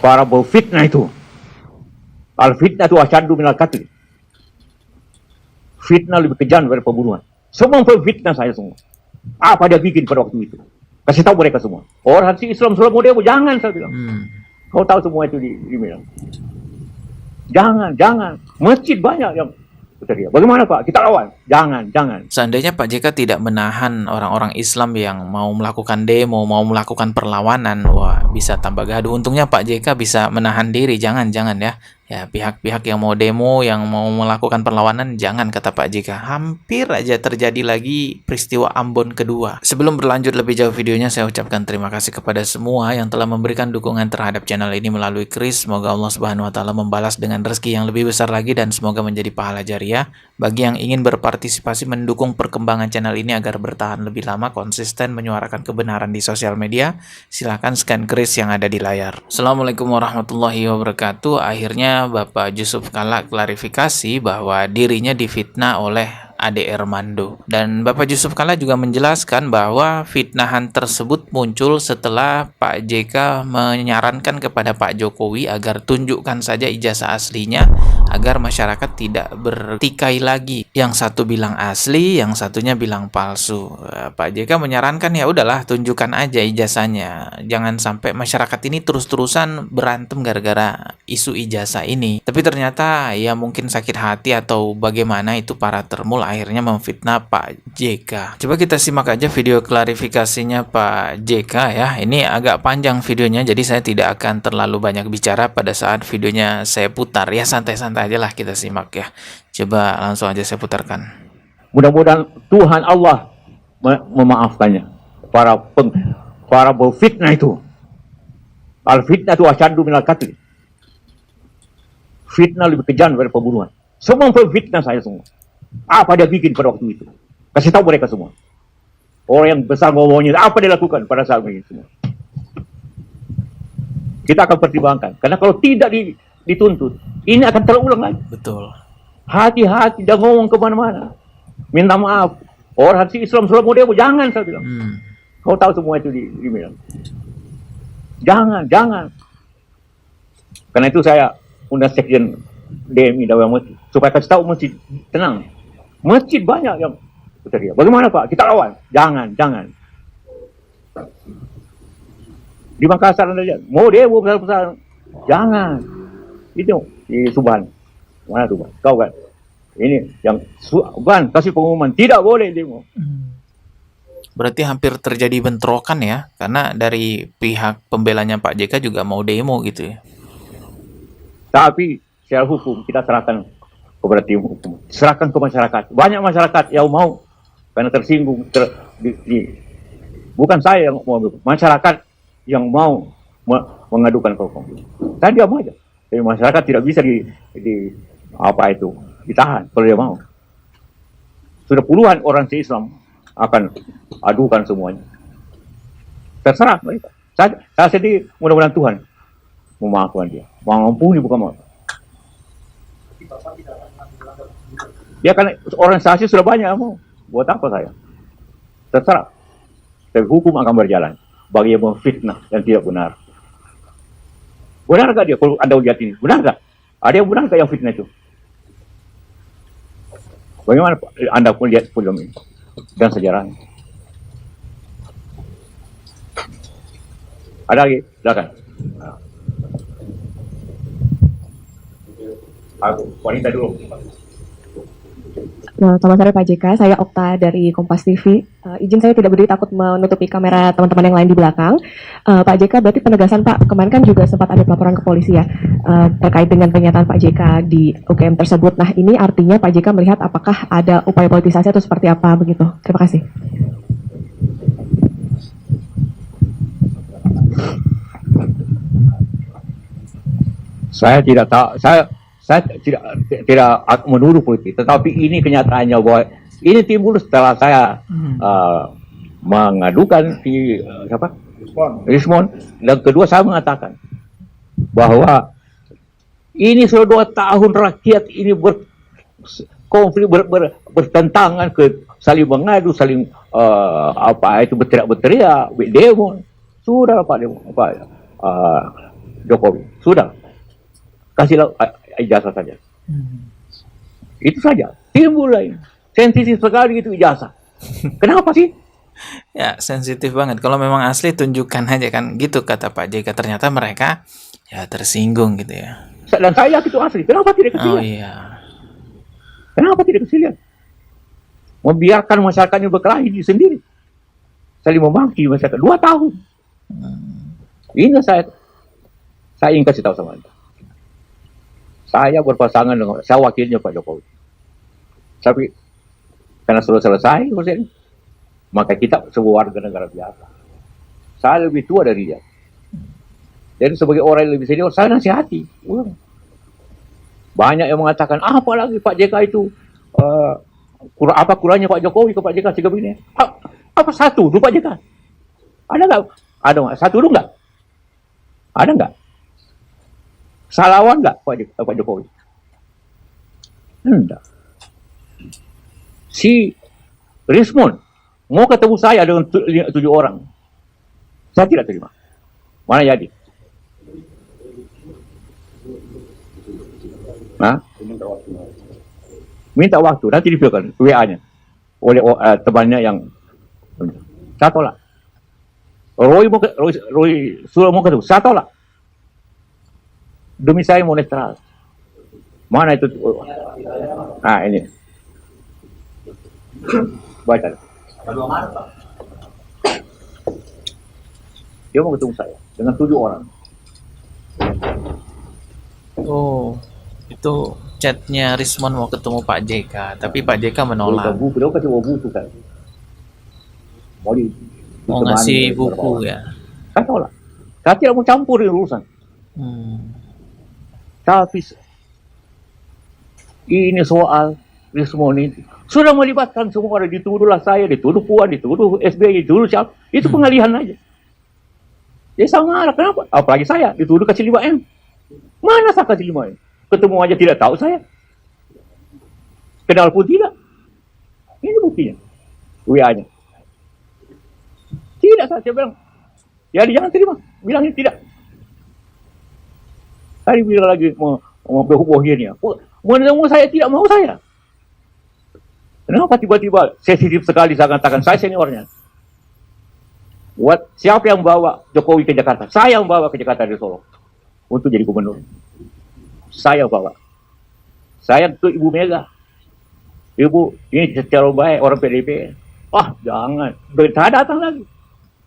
para berfitnah itu. Al-fitnah itu asyaddu minal qatl. Fitnah lebih kejam daripada pembunuhan. Semua berfitnah saya semua. Apa dia bikin pada waktu itu? Kasih tahu mereka semua. Orang si Islam sudah model, jangan saya bilang. Kau tahu semua itu di email. Jangan. Masjid banyak yang berteriak. Bagaimana Pak? Kita lawan. Jangan. Seandainya Pak JK tidak menahan orang-orang Islam yang mau melakukan demo, mau melakukan perlawanan, wah bisa tambah gaduh. Untungnya Pak JK bisa menahan diri, jangan ya. Ya, pihak-pihak yang mau demo, yang mau melakukan perlawanan, jangan, kata Pak JK. Hampir aja terjadi lagi peristiwa Ambon kedua. Sebelum berlanjut lebih jauh videonya, saya ucapkan terima kasih kepada semua yang telah memberikan dukungan terhadap channel ini melalui kris. Semoga Allah Subhanahu wa Ta'ala membalas dengan rezeki yang lebih besar lagi dan semoga menjadi pahala jariah. Bagi yang ingin berpartisipasi mendukung perkembangan channel ini agar bertahan lebih lama, konsisten menyuarakan kebenaran di sosial media, silahkan scan kris yang ada di layar. Assalamualaikum warahmatullahi wabarakatuh. Akhirnya Bapak Yusuf Kalla klarifikasi bahwa dirinya difitnah oleh Ade Armando. Dan Bapak Yusuf Kalla juga menjelaskan bahwa fitnahan tersebut muncul setelah Pak JK menyarankan kepada Pak Jokowi agar tunjukkan saja ijazah aslinya agar masyarakat tidak bertikai lagi. Yang satu bilang asli, yang satunya bilang palsu. Pak JK menyarankan ya udahlah tunjukkan aja ijazahnya. Jangan sampai masyarakat ini terus-terusan berantem gara-gara isu ijazah ini. Tapi ternyata ya mungkin sakit hati atau bagaimana itu para termul akhirnya memfitnah Pak JK. Coba kita simak aja video klarifikasinya Pak JK ya. Ini agak panjang videonya, jadi saya tidak akan terlalu banyak bicara pada saat videonya saya putar. Ya santai-santai aja lah kita simak ya. Coba langsung aja saya putarkan. Mudah-mudahan Tuhan Allah memaafkannya. Para berfitnah itu. Al-fitnah itu asyaddu minal qatl. Fitnah lebih kejam daripada pembunuhan. Semua berfitnah saya semua. Apa dia bikin pada waktu itu? Kasih tahu mereka semua. Orang yang besar ngomongnya, apa dia lakukan pada saat ini semua. Kita akan pertimbangkan. Karena kalau tidak dituntut, ini akan terulang lagi. Betul. Hati-hati, jangan ngomong kemana-mana. Minta maaf. Orang si Islam sudah model, jangan saya bilang. Kau tahu semua itu di email. Jangan. Karena itu saya undang sekjen DMI Dawai Masjid supaya kasih tahu masjid tenang. Masjid banyak yang berteriak. Bagaimana Pak? Kita lawan. Jangan. Di Makassar Anda lihat, mau demo besar-besar. Jangan. Itu di Subhan. Mana Subhan? Kau kan? Ini yang Subhan kasih pengumuman tidak boleh demo. Berarti hampir terjadi bentrokan ya, karena dari pihak pembelanya Pak JK juga mau demo gitu ya. Tapi secara hukum kita serahkan kepada tim hukum, serahkan ke masyarakat. Banyak masyarakat yang mau karena tersinggung, bukan saya yang mau, masyarakat yang mau mengadukan ke hukum. Tadi diam aja. Tapi masyarakat tidak bisa ditahan kalau dia mau. Sudah puluhan orang Islam akan adukan semuanya. Terserah mereka. Saya sedih, mudah-mudahan Tuhan memaafkan dia, mengampuni bukan maaf. Ya kan organisasi sudah banyak mau. Buat apa saya? Terserah. Tapi hukum akan berjalan bagi yang memfitnah dan tidak benar. Benar gak dia kalau Anda lihat ini? Benar gak? Ada yang benar gak yang fitnah itu? Bagaimana Anda pun lihat film ini dan sejarahnya? Ada lagi? Silakan. Wanita dulu. Selamat sore Pak JK, saya Okta dari Kompas TV. Izin saya tidak berdiri takut menutupi kamera teman-teman yang lain di belakang. Pak JK, berarti penegasan Pak, kemarin kan juga sempat ada pelaporan ke polisi ya, terkait dengan pernyataan Pak JK di UGM tersebut. Nah ini artinya Pak JK melihat apakah ada upaya politisasi atau seperti apa begitu? Terima kasih. Saya tidak tahu, saya tidak menuduh politik, tetapi ini kenyataannya bahwa ini timbul setelah saya mengadukan Rismon, dan kedua saya mengatakan bahwa ini sudah 2 tahun rakyat ini berkonflik, bertentangan, saling mengadu, saling berteriak-berteriak, demo, sudah Pak demo, Jokowi. Sudah, kasihlah ijazah saja. Itu saja. Timbul lain. Sensitif sekali itu ijazah. Kenapa sih? Ya, sensitif banget. Kalau memang asli tunjukkan aja kan, gitu kata Pak JK. Ternyata mereka ya tersinggung gitu ya. Dan saya itu asli. Kenapa tidak kasih Oh lihat? iya. Kenapa tidak kasih lihat? Membiarkan masyarakatnya berkelahi sendiri. Saling memaki masyarakat 2 tahun. Ini saya ingin kasih tahu sama Anda. Saya berpasangan dengan, saya wakilnya Pak Jokowi. Tapi karena sudah selesai urusan, maka kita sebuah warga negara biasa. Saya lebih tua dari dia. Jadi sebagai orang yang lebih senior, saya nasihati. Banyak yang mengatakan, apalagi Pak JK itu, apa kurangnya Pak Jokowi ke Pak JK sikap ini? Apa satu dulu Pak JK? Ada nggak? Ada nggak? Satu dulu nggak? Ada nggak? Salawan nggak Pak Jokowi? Enggak. Si Rismon mau ketemu saya dengan 7 orang. Saya tidak terima. Mana jadi? Nah, minta waktu. Nanti diberikan WA-nya oleh temannya yang saya tolak. Roy sudah mau ketemu. Saya tolak. Demi saya mau netral. Mana itu? Nah, ini. Baca. Dia mau ketemu saya dengan 7 orang. Oh, itu chatnya Rismon mau ketemu Pak JK, tapi Pak JK menolak. Buku, dia kasih buku kan. Mau ngasih buku ya. Saya tolak. Saya tidak mau campur di urusan. Tapi ini soal Rismon ini sudah melibatkan semua orang, dituduhlah saya, dituduh Puan, dituduh SBY, dituduh siapa. Itu pengalihan aja. Dia sama marah, kenapa? Apalagi saya, dituduh kasih 5M. Mana saya kasih 5M? Ketemu aja tidak tahu saya. Kenal pun tidak. Ini buktinya. WA-nya. Tidak, saya bilang. Jadi jangan terima. Bilangnya tidak. Tadi bilang lagi mau bohongnya. Mau saya, tidak mau saya. Kenapa tiba-tiba sensitif sekali saya katakan saya seniornya? Siapa yang bawa Jokowi ke Jakarta? Saya yang bawa ke Jakarta dari Solo untuk jadi gubernur. Saya bawa. Saya ke Ibu Mega. Ibu, ini secara baik orang PDIP. Jangan. Saya datang lagi.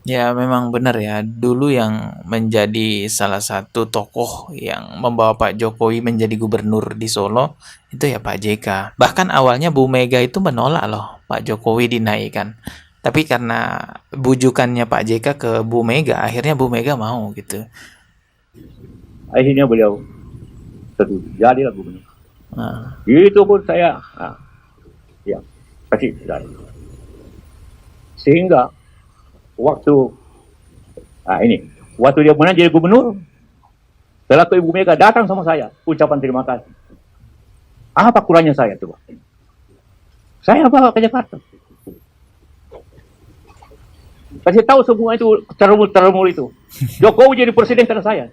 Ya memang benar ya, dulu yang menjadi salah satu tokoh yang membawa Pak Jokowi menjadi gubernur di Solo itu ya Pak JK. Bahkan awalnya Bu Mega itu menolak loh Pak Jokowi dinaikkan. Tapi karena bujukannya Pak JK ke Bu Mega, akhirnya Bu Mega mau gitu. Akhirnya beliau setuju. Jadilah gubernur. Itu pun saya ya kasih dari. Sehingga waktu dia menang jadi gubernur, setelah ke Ibu Mega datang sama saya, ucapan terima kasih. Apa kurangnya saya coba? Saya bawa ke Jakarta. Kasih tahu semua itu termul itu. Jokowi jadi presiden karena saya.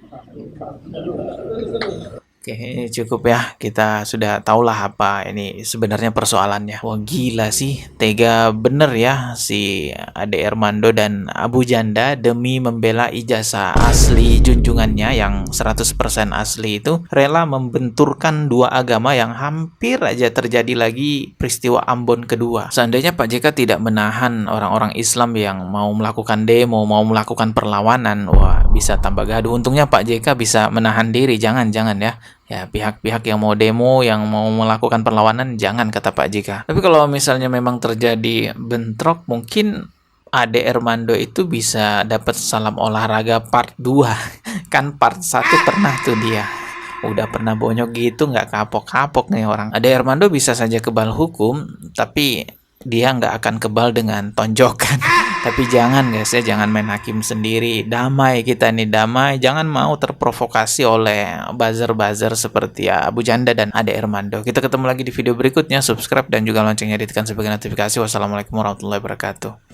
Oke, ini cukup ya. Kita sudah tahulah apa ini sebenarnya persoalannya. Wah gila sih, tega bener ya si Ade Armando dan Abu Janda demi membela ijazah asli junjungannya yang 100% asli itu rela membenturkan dua agama yang hampir aja terjadi lagi peristiwa Ambon kedua. Seandainya Pak JK tidak menahan orang-orang Islam yang mau melakukan demo, mau melakukan perlawanan, wah bisa tambah gaduh. Untungnya Pak JK bisa menahan diri, jangan ya. Ya, pihak-pihak yang mau demo, yang mau melakukan perlawanan, jangan kata Pak JK. Tapi kalau misalnya memang terjadi bentrok, mungkin Ade Armando itu bisa dapat salam olahraga part 2. Kan part 1 pernah tuh dia. Udah pernah bonyok gitu, nggak kapok-kapok nih orang. Ade Armando bisa saja kebal hukum, tapi dia nggak akan kebal dengan tonjokan. Tapi jangan guys ya, jangan main hakim sendiri. Damai kita nih, damai. Jangan mau terprovokasi oleh buzzer-buzzer seperti Abu Janda dan Ade Armando. Kita ketemu lagi di video berikutnya. Subscribe dan juga loncengnya ditekan sebagai notifikasi. Wassalamualaikum warahmatullahi wabarakatuh.